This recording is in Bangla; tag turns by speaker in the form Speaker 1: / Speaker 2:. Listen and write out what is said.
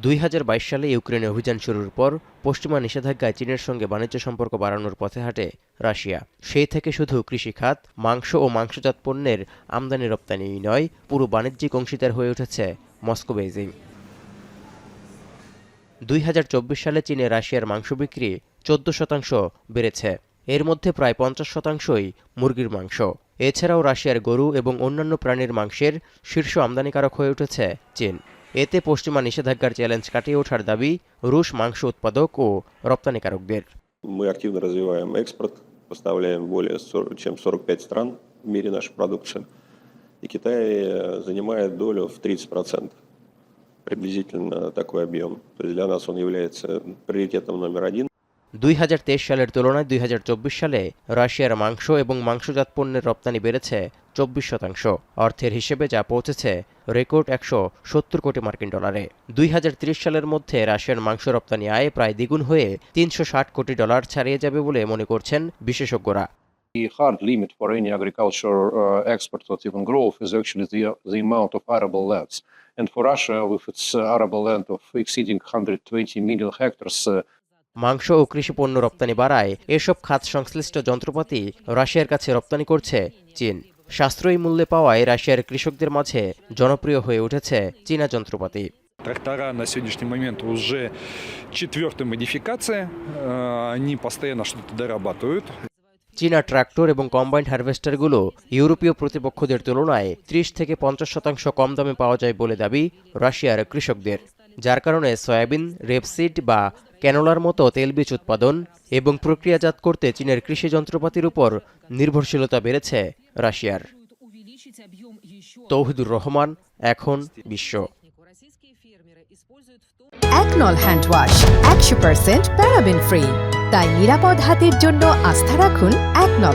Speaker 1: 2022 সালে ইউক্রেনে অভিযান শুরুর পর পশ্চিমা নিষেধাজ্ঞায় চীনের সঙ্গে বাণিজ্য সম্পর্ক বাড়ানোর পথে হাঁটে রাশিয়া। সেই থেকে শুধু কৃষিখাত, মাংস ও মাংসজাত পণ্যের আমদানি রপ্তানিই নয়, পুরো বাণিজ্যিক অংশীদার হয়ে উঠেছে মস্কো বেইজিং। 2024 সালে চীনে রাশিয়ার মাংস বিক্রি 14% বেড়েছে। এর মধ্যে প্রায় 50%ই মুরগির মাংস। এছাড়াও রাশিয়ার গরু এবং অন্যান্য প্রাণীর মাংসের শীর্ষ আমদানিকারক হয়ে উঠেছে চীন। এতে পশ্চিমা নিষেধাজ্ঞার চ্যালেঞ্জ কাটিয়ে ওঠার দাবি রুশ মাংস উৎপাদক ও রপ্তানিকারকদের।
Speaker 2: Мы активно развиваем экспорт, поставляем более чем 45 стран в мире нашу продукцию. И Китай занимает долю в 30%. Приблизительно такой объем. То есть для нас он является приоритетом номер один.
Speaker 1: 2023 সালের তুলনায় 2024 সালে রাশিয়ার মাংস এবং মাংসজাত পণ্যের রপ্তানি বেড়েছে 24%। অর্থের হিসেবে যা পৌঁছেছে রেকর্ড 170 কোটি মার্কিন ডলারে। 2030 সালের মধ্যে রাশিয়ার মাংস রপ্তানি আয় প্রায় দ্বিগুণ হয়ে 360 কোটি ডলার ছাড়িয়ে যাবে বলে মনে করছেন বিশেষজ্ঞরা।
Speaker 3: The hard limit for any agriculture export or even growth is actually the amount of arable lands. And for Russia, with its arable land of exceeding 120 million hectares,
Speaker 1: মাংস ও কৃষি পণ্য রপ্তানি বাড়ায় এসব খাত সংশ্লিষ্ট যন্ত্রপাতি রাশিয়ার কাছে রপ্তানি করছে চীন। সাশ্রয়ী মূল্যে পাওয়ায় রাশিয়ার কৃষকদের মাঝে জনপ্রিয় হয়ে উঠেছে চীনা যন্ত্রপাতি।
Speaker 4: Трактора на сегодняшний момент уже 4-й модификация, они постоянно что-то дорабатывают.
Speaker 1: চীনা ট্রাক্টর এবং কম্বাইন্ড হারভেস্টারগুলো ইউরোপীয় প্রতিপক্ষদের তুলনায় 30-50% কম দামে পাওয়া যায় বলে দাবি রাশিয়ার কৃষকদের, যার কারণে সয়াবিন, রেপসিড বা ক্যানোলার মতো তেলবীজ উৎপাদন এবং প্রক্রিয়াজাত করতে চীনের কৃষি যন্ত্রপাতির উপর নির্ভরশীলতা বেড়েছে রাশিয়ার। তৌহিদুর রহমান, এখন বিশ্ব।
Speaker 5: একনল হ্যান্ড ওয়াশ 100% প্যারাবেন ফ্রি, তাই নিরাপদ হাতের জন্য আস্থা রাখুন একনলে।